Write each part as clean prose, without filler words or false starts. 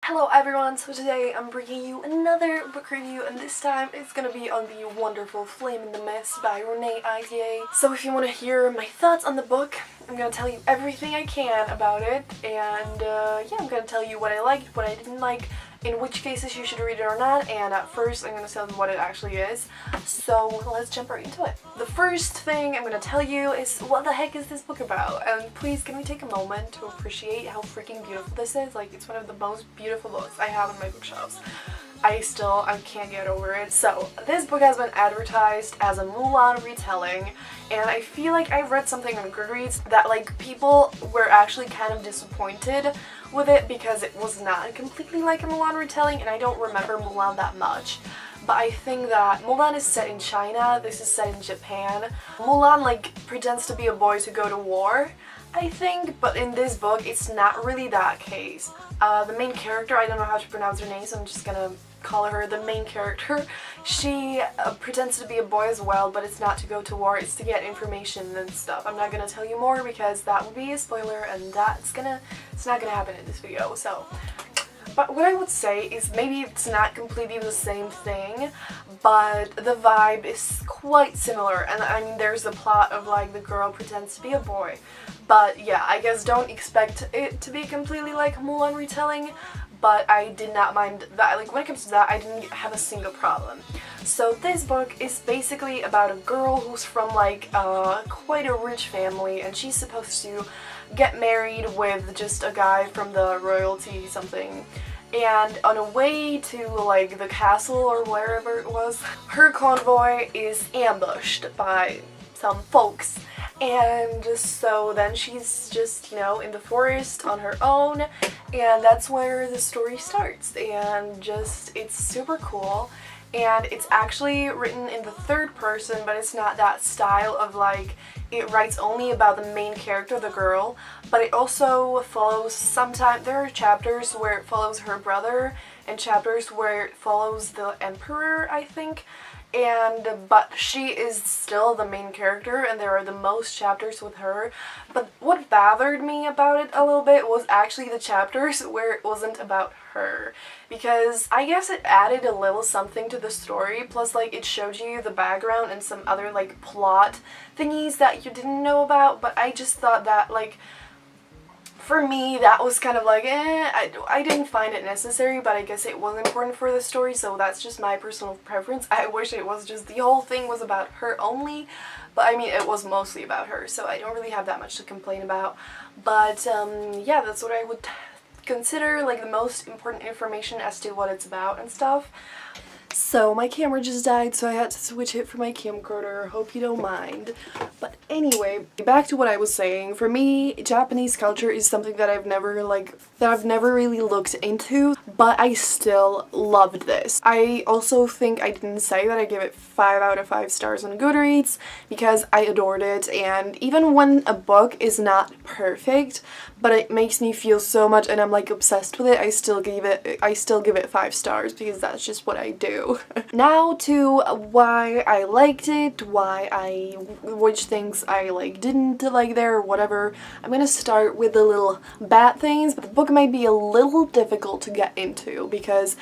Hello everyone, so today I'm bringing you another book review, and this time it's gonna be on the wonderful Flame in the Mist by Renee Idier. So if you want to hear my thoughts on the book, I'm gonna tell you everything I can about it, and yeah, I'm gonna tell you what I liked, what I didn't like, in which cases you should read it or not, and at first I'm gonna tell you what it actually is. So let's jump right into it. The first thing I'm gonna tell you is, what the heck is this book about? And please, can we take a moment to appreciate how freaking beautiful this is? Like, it's one of the most beautiful books I have on my bookshelves. I can't get over it. So, this book has been advertised as a Mulan retelling, and I feel like I read something on Goodreads that, like, people were actually kind of disappointed with it because it was not completely like a Mulan retelling, and I don't remember Mulan that much. But I think that Mulan is set in China, this is set in Japan. Mulan, like, pretends to be a boy to go to war, I think, but in this book it's not really that case. The main character, I don't know how to pronounce her name, so I'm just gonna call her the main character. She pretends to be a boy as well, but it's not to go to war, it's to get information and stuff. I'm not gonna tell you more because that would be a spoiler, and it's not gonna happen in this video, so. But what I would say is maybe it's not completely the same thing, but the vibe is quite similar. And I mean, there's the plot of, like, the girl pretends to be a boy. But yeah, I guess don't expect it to be completely like Mulan retelling, but I did not mind that. Like, when it comes to that, I didn't have a single problem. So this book is basically about a girl who's from, like, quite a rich family, and she's supposed to get married with just a guy from the royalty something. And on a way to, like, the castle or wherever it was, her convoy is ambushed by some folks. And so then she's just, you know, in the forest on her own, and that's where the story starts. And just, it's super cool. And it's actually written in the third person, but it's not that style of, like, it writes only about the main character, the girl, but it also follows sometimes, there are chapters where it follows her brother and chapters where it follows the emperor, I think. But she is still the main character, and there are the most chapters with her. But what bothered me about it a little bit was actually the chapters where it wasn't about her, because I guess it added a little something to the story, plus, like, it showed you the background and some other, like, plot thingies that you didn't know about. But I just thought that, like, for me, that was kind of like, I didn't find it necessary, but I guess it was important for the story, so that's just my personal preference. I wish it was just the whole thing was about her only, but I mean, it was mostly about her, so I don't really have that much to complain about. But yeah, that's what I would consider, like, the most important information as to what it's about and stuff. So my camera just died, so I had to switch it for my camcorder. Hope you don't mind. But anyway, back to what I was saying. For me, Japanese culture is something that I've never really looked into, but I still loved this. I also think I didn't say that I gave it 5 out of 5 stars on Goodreads because I adored it, and even when a book is not perfect, but it makes me feel so much and I'm, like, obsessed with it, I still give it 5 stars because that's just what I do. Now to why I liked it, which things I, like, didn't like there or whatever. I'm gonna start with the little bad things, but the book might be a little difficult to get into because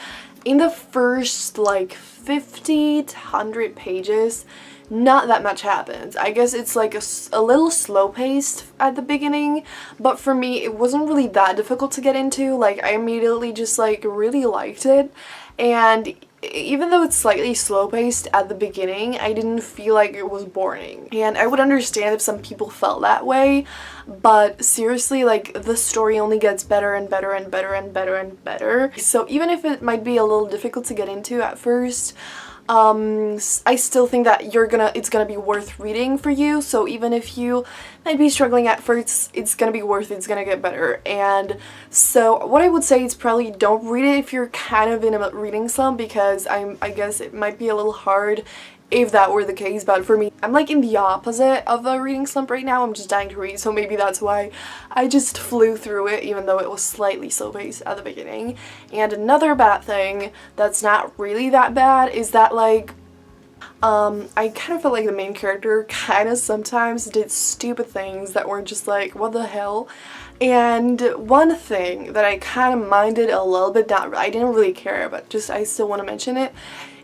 in the first, like, 50 to 100 pages, not that much happens. I guess it's, like, a little slow-paced at the beginning, but for me it wasn't really that difficult to get into. Like, I immediately just, like, really liked it, and even though it's slightly slow-paced at the beginning, I didn't feel like it was boring. And I would understand if some people felt that way, but seriously, like, the story only gets better and better and better and better and better. So even if it might be a little difficult to get into at first, I still think that it's gonna be worth reading for you. So even if you might be struggling at first, it's gonna be worth it, it's gonna get better. And so what I would say is probably don't read it if you're kind of in a reading slump, because I guess it might be a little hard if that were the case. But for me, I'm, like, in the opposite of a reading slump right now. I'm just dying to read, so maybe that's why I just flew through it, even though it was slightly slow-paced at the beginning. And another bad thing that's not really that bad is that, like, I kind of felt like the main character kind of sometimes did stupid things that were just like, what the hell? And one thing that I kind of minded a little bit, I didn't really care, but just I still want to mention it,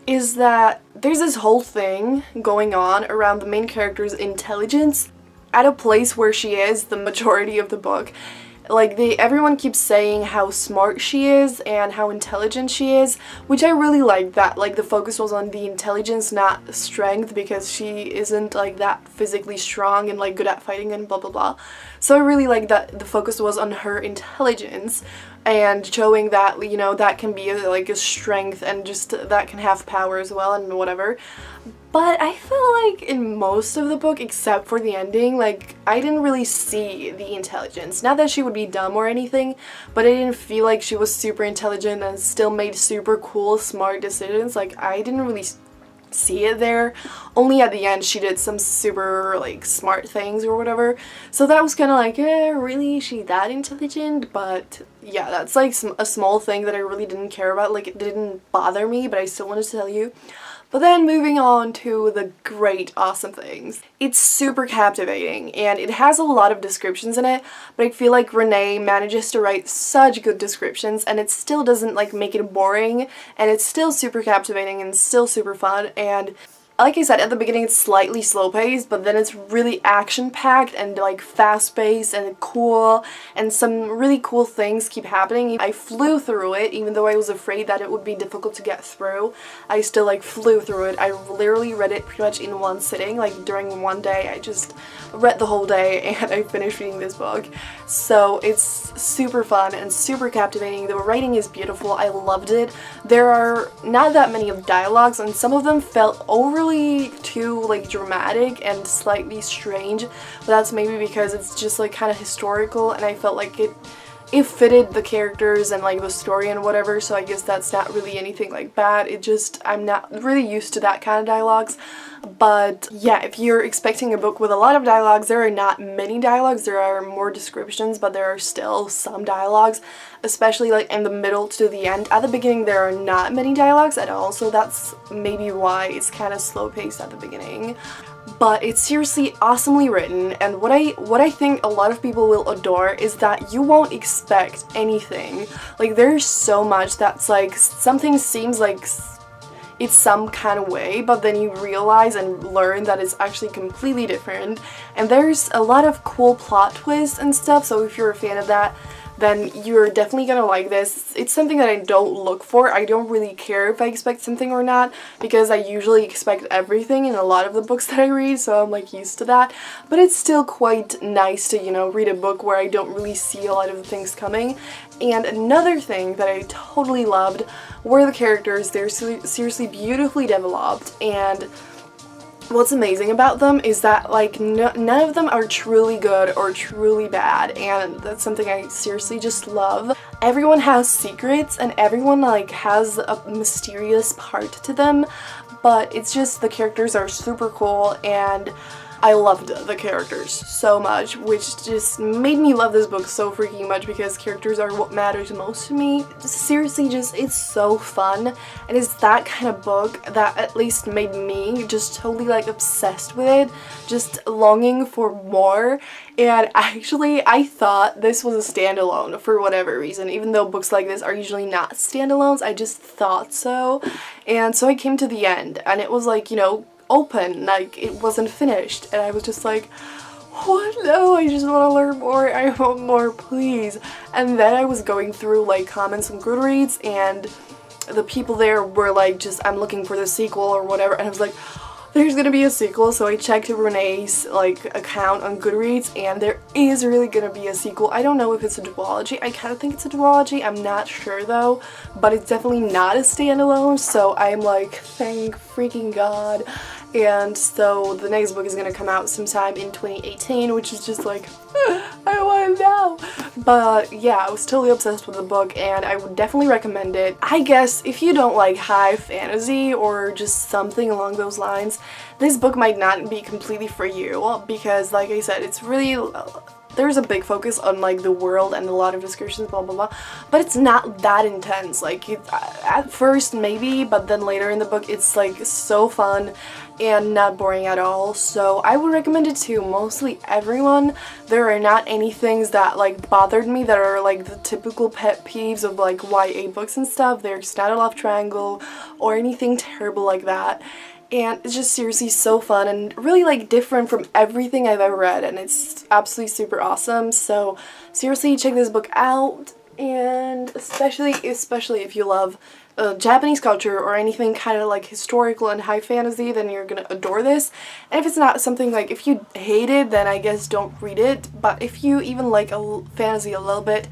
is that there's this whole thing going on around the main character's intelligence at a place where she is the majority of the book. Like, everyone keeps saying how smart she is and how intelligent she is, which I really like that. Like, the focus was on the intelligence, not strength, because she isn't, like, that physically strong and, like, good at fighting and blah blah blah. So I really like that the focus was on her intelligence and showing that, you know, that can be, like, a strength and just that can have power as well and whatever. But I feel like in most of the book, except for the ending, like, I didn't really see the intelligence. Not that she would be dumb or anything, but I didn't feel like she was super intelligent and still made super cool, smart decisions. Like, I didn't really see it there. Only at the end she did some super, like, smart things or whatever. So that was kind of like, really? Is she that intelligent? But yeah, that's like a small thing that I really didn't care about. Like, it didn't bother me, but I still wanted to tell you. But then moving on to the great, awesome things. It's super captivating and it has a lot of descriptions in it, but I feel like Renee manages to write such good descriptions and it still doesn't, like, make it boring, and it's still super captivating and still super fun. And like I said, at the beginning it's slightly slow-paced, but then it's really action-packed and, like, fast-paced and cool, and some really cool things keep happening. I flew through it, even though I was afraid that it would be difficult to get through. I still, like, flew through it. I literally read it pretty much in one sitting. Like, during one day, I just read the whole day and I finished reading this book. So it's super fun and super captivating. The writing is beautiful. I loved it. There are not that many of dialogues, and some of them felt overly too, like, dramatic and slightly strange, but that's maybe because it's just, like, kind of historical, and I felt like it fitted the characters and, like, the story and whatever, so I guess that's not really anything, like, bad. It just, I'm not really used to that kind of dialogues. But yeah, if you're expecting a book with a lot of dialogues, there are not many dialogues. There are more descriptions, but there are still some dialogues, especially, like, in the middle to the end. At the beginning there are not many dialogues at all, so that's maybe why it's kind of slow-paced at the beginning. But it's seriously awesomely written, and what I think a lot of people will adore is that you won't expect anything. Like, there's so much that's, like, something seems like it's some kind of way, but then you realize and learn that it's actually completely different. And there's a lot of cool plot twists and stuff, so if you're a fan of that, then you're definitely gonna like this. It's something that I don't look for. I don't really care if I expect something or not, because I usually expect everything in a lot of the books that I read, so I'm, like, used to that. But it's still quite nice to, you know, read a book where I don't really see a lot of the things coming. And another thing that I totally loved were the characters. They're seriously beautifully developed, and what's amazing about them is that, like, none of them are truly good or truly bad, and that's something I seriously just love. Everyone has secrets and everyone, like, has a mysterious part to them, but it's just the characters are super cool, and I loved the characters so much, which just made me love this book so freaking much, because characters are what matters most to me. Seriously, just, it's so fun, and it's that kind of book that at least made me just totally, like, obsessed with it, just longing for more. And actually, I thought this was a standalone for whatever reason, even though books like this are usually not standalones. I just thought so, and so I came to the end, and it was, like, you know, open, like, it wasn't finished, and I was just like, what? No, I just want to learn more. I want more, please. And then I was going through, like, comments on Goodreads, and the people there were like, just, I'm looking for the sequel or whatever, and I was like, there's gonna be a sequel. So I checked Renee's, like, account on Goodreads, and there is really gonna be a sequel. I don't know if it's a duology. I kind of think it's a duology. I'm not sure though, but it's definitely not a standalone, so I'm like, thank freaking God. And so the next book is gonna come out sometime in 2018, which is just like, I want it now. But yeah, I was totally obsessed with the book, and I would definitely recommend it. I guess if you don't like high fantasy or just something along those lines, this book might not be completely for you, because, like I said, it's really there's a big focus on like the world and a lot of descriptions, blah blah blah, but it's not that intense. Like at first maybe, but then later in the book it's like so fun and not boring at all. So I would recommend it to mostly everyone. There are not any things that like bothered me that are like the typical pet peeves of like YA books and stuff. There's not a love triangle or anything terrible like that. And it's just seriously so fun and really like different from everything I've ever read, and it's absolutely super awesome. So seriously check this book out, and especially if you love Japanese culture or anything kind of like historical and high fantasy, then you're gonna adore this. And if it's not something like, if you hate it, then I guess don't read it, but if you even like a fantasy a little bit,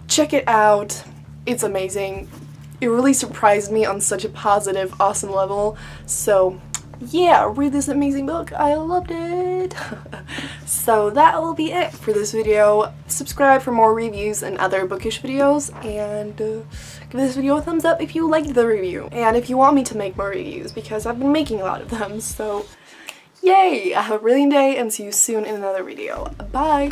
check it out. It's amazing. It really surprised me on such a positive, awesome level. So yeah, read this amazing book. I loved it. So that will be it for this video. Subscribe for more reviews and other bookish videos, and give this video a thumbs up if you liked the review, and if you want me to make more reviews, because I've been making a lot of them. So yay! Have a brilliant day and see you soon in another video. Bye!